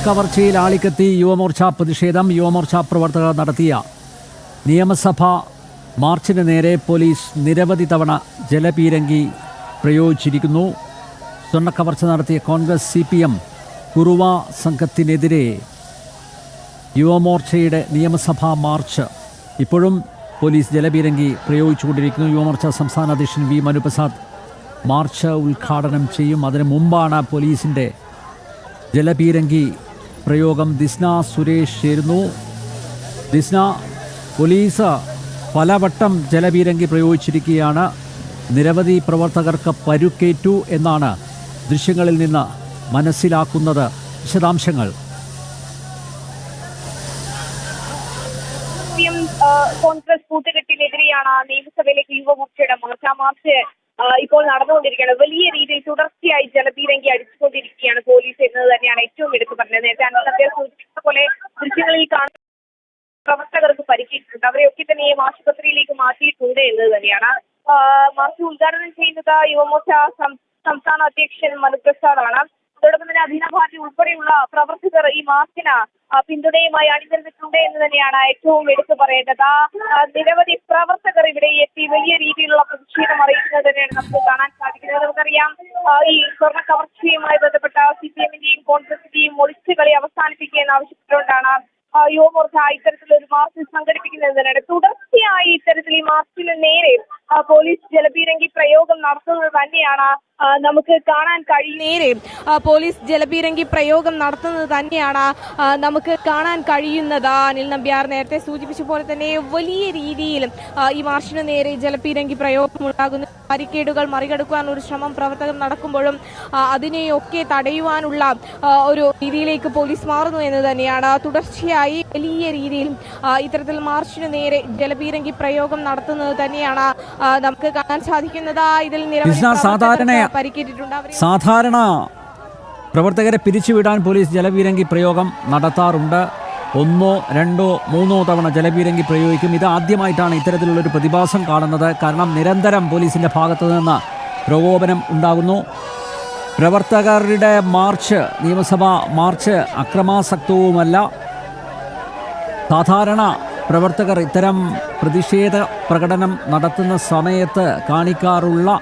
സ്വർണ്ണക്കവർച്ചയിൽ ആളിക്കത്തി യുവമോർച്ച പ്രതിഷേധം. യുവമോർച്ച പ്രവർത്തകർ നടത്തിയ നിയമസഭാ മാർച്ചിന് നേരെ പോലീസ് നിരവധി തവണ ജലപീരങ്കി പ്രയോഗിച്ചിരിക്കുന്നു. സ്വർണ്ണക്കവർച്ച നടത്തിയ കോൺഗ്രസ് CPM കുറുവ സംഘത്തിനെതിരെ യുവമോർച്ചയുടെ നിയമസഭാ മാർച്ച് ഇപ്പോഴും പോലീസ് ജലപീരങ്കി പ്രയോഗിച്ചുകൊണ്ടിരിക്കുന്നു. യുവമോർച്ച സംസ്ഥാന അധ്യക്ഷൻ V. മനുപ്രസാദ് മാർച്ച് ഉദ്ഘാടനം ചെയ്യും. അതിനു മുമ്പാണ് പോലീസിൻ്റെ ജലപീരങ്കി പ്രയോഗം. ദിസ്ന സുരേഷ് ചേരുന്നു. ദിസ്ന, പോലീസ് പലവട്ടം ജലപീരങ്കി പ്രയോഗിച്ചിരിക്കുകയാണ്. നിരവധി പ്രവർത്തകർക്ക് പരുക്കേറ്റു എന്നാണ് ദൃശ്യങ്ങളിൽ നിന്ന് മനസ്സിലാക്കുന്നത്. വിശദാംശങ്ങൾ. കോൺഗ്രസ് കൂട്ടുകെട്ടിനെതിരെയാണ് നിയമസഭയിലേക്ക് യുവമോർച്ചയുടെ മാർച്ച് ഇപ്പോൾ നടന്നുകൊണ്ടിരിക്കുകയാണ്. വലിയ രീതിയിൽ തുടർച്ചയായി ജലപീരങ്കി അടിച്ചുകൊണ്ടിരിക്കുകയാണ് പോലീസ് എന്നത് തന്നെയാണ് ഏറ്റവും എടുത്തു പറഞ്ഞത്. നേരത്തെ അനിൽ സൂചിപ്പിച്ച പോലെ ദൃശ്യങ്ങളിൽ കാണുന്ന പ്രവർത്തകർക്ക് പരിക്കേറ്റിട്ടുണ്ട്. അവരെയൊക്കെ തന്നെയും ആശുപത്രിയിലേക്ക് മാറ്റിയിട്ടുണ്ട് എന്നത് തന്നെയാണ്. മാർച്ച് ഉദ്ഘാടനം ചെയ്യുന്നത് യുവമോർച്ച സംസ്ഥാന അധ്യക്ഷൻ മനുപ്രസാദാണ്. അതോടൊപ്പം തന്നെ അധീന പാർട്ടി ഉൾപ്പെടെയുള്ള പ്രവർത്തകർ ഈ മാർച്ചിന് പിന്തുണയുമായി അണിനിരന്നിട്ടുണ്ട് എന്ന് തന്നെയാണ് ഏറ്റവും എടുത്തു പറയേണ്ടത്. നിരവധി പ്രവർത്തകർ ഇവിടെ എത്തി വലിയ രീതിയിലുള്ള പ്രതിഷേധം അറിയിക്കുന്നത് തന്നെയാണ് നമുക്ക് കാണാൻ സാധിക്കുന്നത്. നമുക്കറിയാം, ഈ സ്വർണ്ണ കവർച്ചയുമായി ബന്ധപ്പെട്ട CPM-ന്റെയും കോൺഗ്രസിന്റെയും ഒളിച്ചുകളി അവസാനിപ്പിക്കുക എന്നാവശ്യപ്പെട്ടുകൊണ്ടാണ് യുവമോർച്ച ഇത്തരത്തിലൊരു മാർച്ച് സംഘടിപ്പിക്കുന്നത് തന്നെയാണ്. തുടർച്ചയായി ഇത്തരത്തിൽ ഈ മാർച്ചിന് നേരെ പോലീസ് ജലപീരങ്കി പ്രയോഗം നടത്തുന്നത് തന്നെയാണ് നമുക്ക് കാണാൻ കഴിയുന്നത്. അനിൽ നമ്പ്യാർ നേരത്തെ സൂചിപ്പിച്ച പോലെ തന്നെ വലിയ രീതിയിൽ ഈ മാർച്ചിന് നേരെ ജലപീരങ്കി പ്രയോഗം ഉണ്ടാകുന്നു. ബാരിക്കേഡുകൾ മറികടക്കുവാൻ ഒരു ശ്രമം പ്രവർത്തകർ നടക്കുമ്പോഴും അതിനെയൊക്കെ തടയുവാനുള്ള ഒരു രീതിയിലേക്ക് പോലീസ് മാറുന്നു എന്ന് തന്നെയാണ്. തുടർച്ചയായി വലിയ രീതിയിൽ ഇത്തരത്തിൽ മാർച്ചിന് നേരെ ജലപീരങ്കി പ്രയോഗം നടത്തുന്നത് തന്നെയാണ് നമുക്ക് കാണാൻ സാധിക്കുന്നത്. ഇതിൽ നിരവധി സാധാരണ പ്രവർത്തകരെ പിരിച്ചുവിടാൻ പോലീസ് ജലപീരങ്കി പ്രയോഗം നടത്താറുണ്ട്. 1, 2, 3 തവണ ജലപീരങ്കി പ്രയോഗിക്കും. ഇത് ആദ്യമായിട്ടാണ് ഇത്തരത്തിലുള്ളൊരു പ്രതിഭാസം കാണുന്നത്. കാരണം നിരന്തരം പോലീസിൻ്റെ ഭാഗത്തു നിന്ന് പ്രകോപനം ഉണ്ടാകുന്നു. പ്രവർത്തകരുടെ മാർച്ച്, നിയമസഭാ മാർച്ച് അക്രമാസക്തവുമല്ല. സാധാരണ പ്രവർത്തകർ ഇത്തരം പ്രതിഷേധ പ്രകടനം നടത്തുന്ന സമയത്ത് കാണിക്കാറുള്ള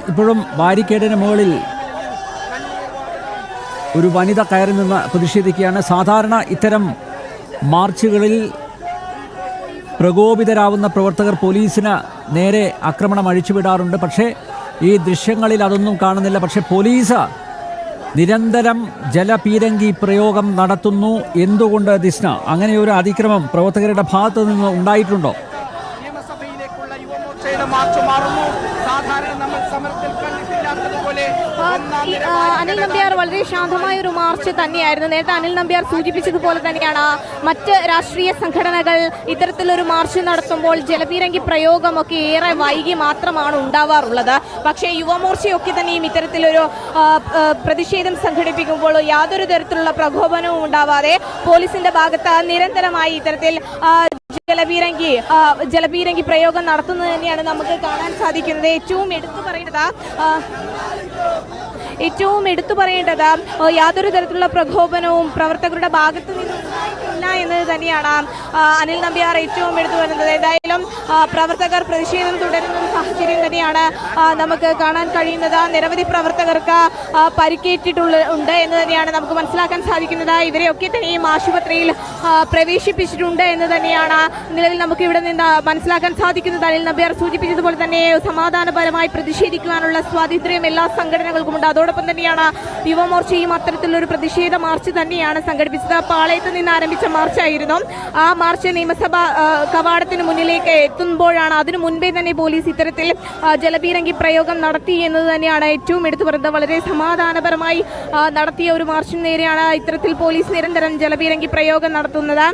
ഇപ്പോഴും ബാരിക്കേഡിന് മുകളിൽ ഒരു വനിത കയറി നിന്ന് പ്രതിഷേധിക്കുകയാണ്. സാധാരണ ഇത്തരം മാർച്ചുകളിൽ പ്രകോപിതരാവുന്ന പ്രവർത്തകർ പോലീസിന് നേരെ ആക്രമണം അഴിച്ചുവിടാറുണ്ട്. പക്ഷേ ഈ ദൃശ്യങ്ങളിൽ അതൊന്നും കാണുന്നില്ല. പക്ഷേ പോലീസ് നിരന്തരം ജലപീരങ്കി പ്രയോഗം നടത്തുന്നു. എന്തുകൊണ്ട് ദിസ്ന? അങ്ങനെ ഒരു അതിക്രമം പ്രവർത്തകരുടെ ഭാഗത്തു നിന്ന് ഉണ്ടായിട്ടുണ്ടോ? നിയമസഭയിലേക്കുള്ള യുവമോർച്ചയുടെ മാർച്ച് മാറുന്നു. സാധാരണ നമ്മൾ സമരത്തിൽ കണ്ടിട്ടില്ലാത്തതുപോലെ അനിൽ നമ്പ്യാർ വളരെ ശാന്തമായ ഒരു മാർച്ച് തന്നെയായിരുന്നു. നേരത്തെ അനിൽ നമ്പ്യാർ സൂചിപ്പിച്ചതുപോലെ തന്നെയാണ് മറ്റ് രാഷ്ട്രീയ സംഘടനകൾ ഇത്തരത്തിലൊരു മാർച്ച് നടത്തുമ്പോൾ ജലപീരങ്കി പ്രയോഗമൊക്കെ ഏറെ വൈകി മാത്രമാണ് ഉണ്ടാവാറുള്ളത്. പക്ഷേ യുവമോർച്ചയൊക്കെ തന്നെയും ഇത്തരത്തിലൊരു പ്രതിഷേധം സംഘടിപ്പിക്കുമ്പോൾ യാതൊരു തരത്തിലുള്ള പ്രകോപനവും ഉണ്ടാവാതെ പോലീസിന്റെ ഭാഗത്ത് നിരന്തരമായി ഇത്തരത്തിൽ ജലപീരങ്കി പ്രയോഗം നടത്തുന്നത് തന്നെയാണ് നമുക്ക് കാണാൻ സാധിക്കുന്നത്. ഏറ്റവും എടുത്തു പറയേണ്ടത് യാതൊരു തരത്തിലുള്ള പ്രകോപനവും പ്രവർത്തകരുടെ ഭാഗത്തു നിന്നുണ്ടായിട്ടില്ല എന്നത് തന്നെയാണ് അനിൽ നമ്പ്യാർ ഏറ്റവും എടുത്തു വരുന്നത്. ഏതായാലും പ്രവർത്തകർ പ്രതിഷേധം തുടരുന്ന ഒരു സാഹചര്യം തന്നെയാണ് നമുക്ക് കാണാൻ കഴിയുന്നത്. നിരവധി പ്രവർത്തകർക്ക് പരിക്കേറ്റിട്ടുണ്ട് എന്ന് തന്നെയാണ് നമുക്ക് മനസ്സിലാക്കാൻ സാധിക്കുന്നത്. ഇവരെയൊക്കെ തന്നെയും ആശുപത്രിയിൽ പ്രവേശിപ്പിച്ചിട്ടുണ്ട് എന്ന് തന്നെയാണ് നിലവിൽ നമുക്ക് ഇവിടെ നിന്ന് മനസ്സിലാക്കാൻ സാധിക്കുന്നത്. അനിൽ നമ്പ്യാർ സൂചിപ്പിച്ചതുപോലെ തന്നെ സമാധാനപരമായി പ്രതിഷേധിക്കുവാനുള്ള സ്വാതന്ത്ര്യം എല്ലാ സംഘടനകൾക്കുമുണ്ട്. അതോടൊപ്പം തന്നെയാണ് യുവമോർച്ചയും അത്തരത്തിലൊരു പ്രതിഷേധ മാർച്ച് തന്നെയാണ് സംഘടിപ്പിച്ചത്. പാളയത്ത് നിന്ന് ആരംഭിച്ച മാർച്ചായിരുന്നു. ആ മാർച്ച് നിയമസഭാ കവാടത്തിന് മുന്നിലേക്ക് എത്തുമ്പോഴാണ് അതിനു മുൻപേ തന്നെ പോലീസ് ഇത്തരത്തിൽ ജലപീരങ്കി പ്രയോഗം നടത്തി എന്നത് തന്നെയാണ് ഏറ്റവും എടുത്തു പറയുന്നത്. വളരെ സമാധാനപരമായി നടത്തിയ ഒരു മാർച്ചിന് നേരെയാണ് ഇത്തരത്തിൽ പോലീസ് നിരന്തരം ജലപീരങ്കി പ്രയോഗം നടത്തുന്നത്.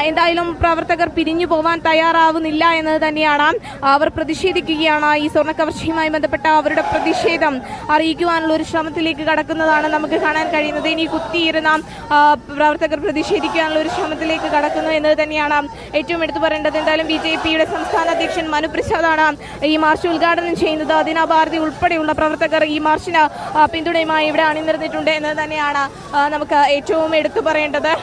എന്തായാലും പ്രവർത്തകർ പിരിഞ്ഞു പോവാൻ തയ്യാറാവുന്നില്ല എന്നത് തന്നെയാണ്. അവർ പ്രതിഷേധിക്കുകയാണ്. ഈ സ്വർണ്ണക്കവർച്ചയുമായി ബന്ധപ്പെട്ട അവരുടെ പ്രതിഷേധം അറിയിക്കുവാനുള്ള ഒരു ശ്രമത്തിലേക്ക് കടക്കുന്നതാണ് നമുക്ക് കാണാൻ കഴിയുന്നത്. ഇനി കുത്തിയിരുന്ന പ്രവർത്തകർ പ്രതിഷേധിക്കാനുള്ള ഒരു ശ്രമത്തിലേക്ക് കടക്കുന്നു എന്നത് തന്നെയാണ് ഏറ്റവും എടുത്തു പറയേണ്ടത്. എന്തായാലും BJPയുടെ സംസ്ഥാന അധ്യക്ഷൻ മനു പ്രസാദാണ് ഈ മാർച്ച് ഉദ്ഘാടനം ചെയ്യുന്നത്. ദിന ഭാരതി ഉൾപ്പെടെയുള്ള പ്രവർത്തകർ ഈ മാർച്ചിന് പിന്തുണയുമായി ഇവിടെ അണിനിരന്നിട്ടുണ്ട് എന്നത് തന്നെയാണ് നമുക്ക് ഏറ്റവും എടുത്തു പറയേണ്ടത്.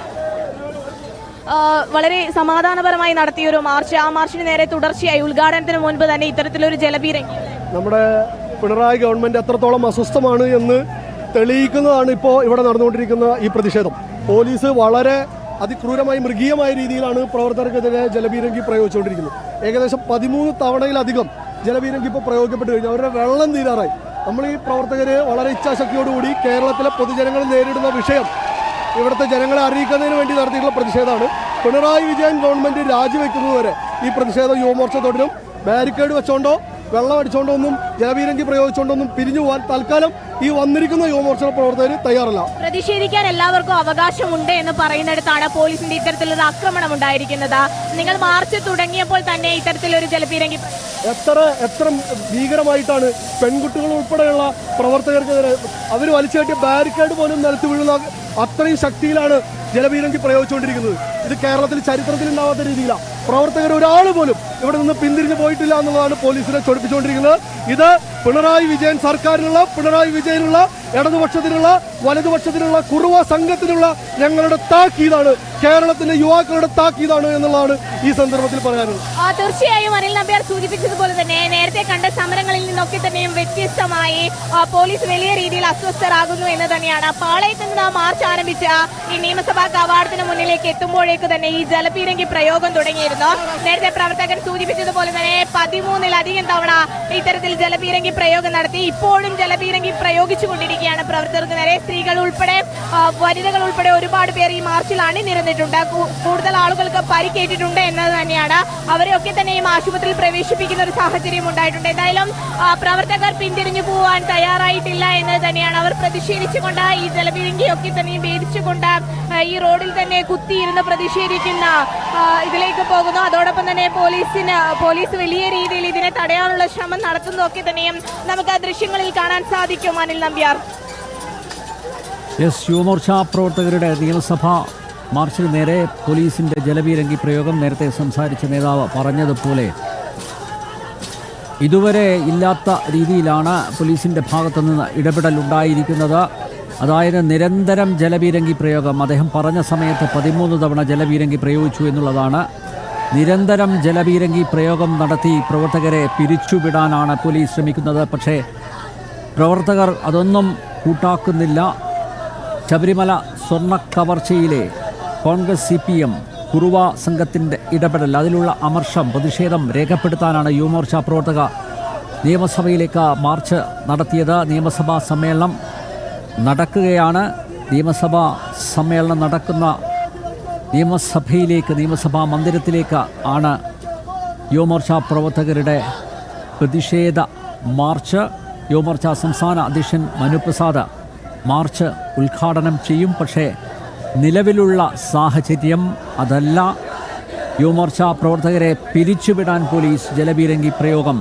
വളരെ സമാധാനപരമായി നടത്തിയ ഒരു മാർച്ച്, ആ മാർച്ചിന് നേരെ തുടർച്ചയായി ഉദ്ഘാടനത്തിന് മുൻപ് തന്നെ ഇത്തരത്തിലൊരു ജലപീരങ്കി. നമ്മുടെ പിണറായി ഗവൺമെന്റ് എത്രത്തോളം അസ്വസ്ഥമാണ് എന്ന് തെളിയിക്കുന്നതാണ് ഇപ്പോൾ ഇവിടെ നടന്നുകൊണ്ടിരിക്കുന്ന ഈ പ്രതിഷേധം. പോലീസ് വളരെ അതിക്രൂരമായി മൃഗീയമായ രീതിയിലാണ് പ്രവർത്തകർക്കെതിരെ ജലപീരങ്കി പ്രയോഗിച്ചുകൊണ്ടിരിക്കുന്നത്. ഏകദേശം 13 തവണയിലധികം ജലപീരങ്കി ഇപ്പോൾ പ്രയോഗിക്കപ്പെട്ട് കഴിഞ്ഞു. അവരുടെ വെള്ളം തീരാറായി. നമ്മൾ ഈ പ്രവർത്തകർ വളരെ ഇച്ഛാശക്തിയോടുകൂടി കേരളത്തിലെ പൊതുജനങ്ങൾ നേരിടുന്ന വിഷയം ഇവിടുത്തെ ജനങ്ങളെ അറിയിക്കുന്നതിന് വേണ്ടി നടത്തിയിട്ടുള്ള പ്രതിഷേധമാണ്. പിണറായി വിജയൻ ഗവൺമെന്റ് രാജിവെക്കുന്നതുവരെ ഈ പ്രതിഷേധം യുവമോർച്ച തുടരും. ബാരിക്കേഡ് വെച്ചോണ്ടോ വെള്ളം അടിച്ചോണ്ടോ ഒന്നും ജലപീരങ്കി പ്രയോഗിച്ചുകൊണ്ടൊന്നും പിരിഞ്ഞു പോകാൻ തൽക്കാലം ഈ വന്നിരിക്കുന്ന യുവമോർച്ച പ്രവർത്തകർ തയ്യാറല്ല. പ്രതിഷേധിക്കാൻ എല്ലാവർക്കും അവകാശമുണ്ട് എന്ന് പറയുന്നിടത്താണ് പോലീസിന്റെ ഇത്തരത്തിലൊരു ആക്രമണം ഉണ്ടായിരിക്കുന്നത്. നിങ്ങൾ മാർച്ച് തുടങ്ങിയപ്പോൾ തന്നെ ഇത്തരത്തിലൊരു ജലപീരങ്കി എത്ര ഭീകരമായിട്ടാണ് പെൺകുട്ടികൾ ഉൾപ്പെടെയുള്ള പ്രവർത്തകർക്കെതിരെ അവർ വലിച്ചു കെട്ടിയ ബാരിക്കേഡ് പോലും നിലത്ത് വീഴുന്ന അത്രയും ശക്തിയിലാണ് ജലപീരങ്കി പ്രയോഗിച്ചുകൊണ്ടിരിക്കുന്നത്. ഇത് കേരളത്തിൽ ചരിത്രത്തിൽ ഉണ്ടാവാത്ത രീതിയിലാണ്. പ്രവർത്തകർ ഒരാൾ പോലും ഇവിടെ നിന്ന് പിന്തിരിഞ്ഞു പോയിട്ടില്ല എന്നുള്ളതാണ് പോലീസിനെ ചൊടിപ്പിച്ചുകൊണ്ടിരിക്കുന്നത്. ഇത് പിണറായി വിജയൻ സർക്കാരിനുള്ള, പിണറായി വിജയനുള്ള, ഇടതുപക്ഷത്തിനുള്ള, വലതുപക്ഷത്തിനുള്ള, കുറുവ സംഘത്തിനുള്ള ഞങ്ങളുടെ താക്കീതാണ്, കേരളത്തിന്റെ യുവാക്കളുടെ താക്കീതാണ് എന്നുള്ളതാണ് ഈ സന്ദർഭത്തിൽ പറയാനുള്ളത്. തീർച്ചയായും അനിൽ നമ്പ്യാർ സൂചിപ്പിച്ചതുപോലെ തന്നെ നേരത്തെ കണ്ട സമരങ്ങളിൽ നിന്നൊക്കെ തന്നെയും വ്യത്യസ്തമായി പോലീസ് വലിയ രീതിയിൽ അസ്വസ്ഥരാകുന്നു എന്ന് തന്നെയാണ്. പാളയത്ത് നിന്ന് മാർച്ച് ആരംഭിച്ച ഈ നിയമസഭാ കവാടത്തിന് മുന്നിലേക്ക് എത്തുമ്പോഴേക്ക് തന്നെ ഈ ജലപീരങ്കി പ്രയോഗം തുടങ്ങിയിരുന്നു. നേരത്തെ പ്രവർത്തകൻ സൂചിപ്പിച്ചതുപോലെ തന്നെ 13-ലധികം തവണ ഇത്തരത്തിൽ ജലപീരങ്കി പ്രയോഗം നടത്തി. ഇപ്പോഴും ജലപീരങ്കി പ്രയോഗിച്ചുകൊണ്ടിരിക്കുകയാണ് പ്രവർത്തകർക്ക് നേരെ. സ്ത്രീകൾ ഉൾപ്പെടെ വനിതകൾ ഉൾപ്പെടെ ഒരുപാട് പേർ ഈ മാർച്ചിൽ അണിനിരന്നിട്ടുണ്ട്. കൂടുതൽ ആളുകൾക്ക് പരിക്കേറ്റിട്ടുണ്ട് എന്നത് തന്നെയാണ്. അവരെയൊക്കെ തന്നെയും ആശുപത്രിയിൽ പ്രവേശിപ്പിക്കുന്ന ഒരു സാഹചര്യം ഉണ്ടായിട്ടുണ്ട്. എന്തായാലും പ്രവർത്തകർ പിന്തിരിഞ്ഞു പോകാൻ തയ്യാറായിട്ടില്ല എന്നത് തന്നെയാണ്. അവർ പ്രതിഷേധിച്ചുകൊണ്ട് ഈ ജലപീരങ്കിയൊക്കെ തന്നെയും ഭേദിച്ചുകൊണ്ട് ഈ റോഡിൽ തന്നെ കുത്തിയിരുന്ന് പ്രതിഷേധിക്കുന്ന ഇതിലേക്ക് പോകുന്നു. അതോടൊപ്പം തന്നെ പോലീസ് വലിയ രീതിയിൽ ഇതിനെ തടയാനുള്ള ശ്രമം നടത്തുന്നതൊക്കെ തന്നെയും നമുക്ക് ആ ദൃശ്യങ്ങളിൽ കാണാൻ സാധിക്കും. അനിൽ നമ്പ്യാർ. യുവമോർച്ച പ്രവർത്തകരുടെ നിയമസഭാ മാർച്ചിന് നേരെ പോലീസിന്റെ ജലപീരങ്കി പ്രയോഗം നേരത്തെ സംസാരിച്ച നേതാവ് പറഞ്ഞതുപോലെ ഇതുവരെ ഇല്ലാത്ത രീതിയിലാണ് പോലീസിന്റെ ഭാഗത്തുനിന്ന് ഇടപെടൽ ഉണ്ടായിരിക്കുന്നത്. അതായത് നിരന്തരം ജലപീരങ്കി പ്രയോഗം. അദ്ദേഹം പറഞ്ഞ സമയത്ത് 13 തവണ ജലപീരങ്കി പ്രയോഗിച്ചു എന്നുള്ളതാണ്. നിരന്തരം ജലപീരങ്കി പ്രയോഗം നടത്തി പ്രവർത്തകരെ പിരിച്ചുവിടാനാണ് പോലീസ് ശ്രമിക്കുന്നത്. പക്ഷേ പ്രവർത്തകർ അതൊന്നും കൂട്ടാക്കുന്നില്ല. ശബരിമല സ്വർണ്ണ കവർച്ചയിലെ കോൺഗ്രസ് CPM കുറുവ സംഘത്തിൻ്റെ ഇടപെടൽ, അതിലുള്ള അമർഷം, പ്രതിഷേധം രേഖപ്പെടുത്താനാണ് യുവമോർച്ച പ്രവർത്തകർ നിയമസഭയിലേക്ക് മാർച്ച് നടത്തിയത്. നിയമസഭാ സമ്മേളനം നടക്കുകയാണ്. നിയമസഭാ സമ്മേളനം നടക്കുന്ന നിയമസഭാ മന്ദിരത്തിലേക്ക് ആണ് യുവമോർച്ച പ്രവർത്തകരുടെ പ്രതിഷേധ മാർച്ച്. യുവമോർച്ച സംസ്ഥാന അധ്യക്ഷൻ മനു പ്രസാദ് മാർച്ച് ഉദ്ഘാടനം ചെയ്യും. പക്ഷേ നിലവിലുള്ള സാഹചര്യം അതല്ല. യുവമോർച്ച പ്രവർത്തകരെ പിരിച്ചുവിടാൻ പോലീസ് ജലപീരങ്കി പ്രയോഗം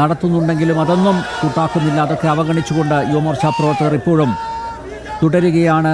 നടത്തുന്നുണ്ടെങ്കിലും അതൊന്നും കൂട്ടാക്കുന്നില്ല. അതൊക്കെ അവഗണിച്ചുകൊണ്ട് യുവമോർച്ച പ്രവർത്തകർ ഇപ്പോഴും തുടരുകയാണ്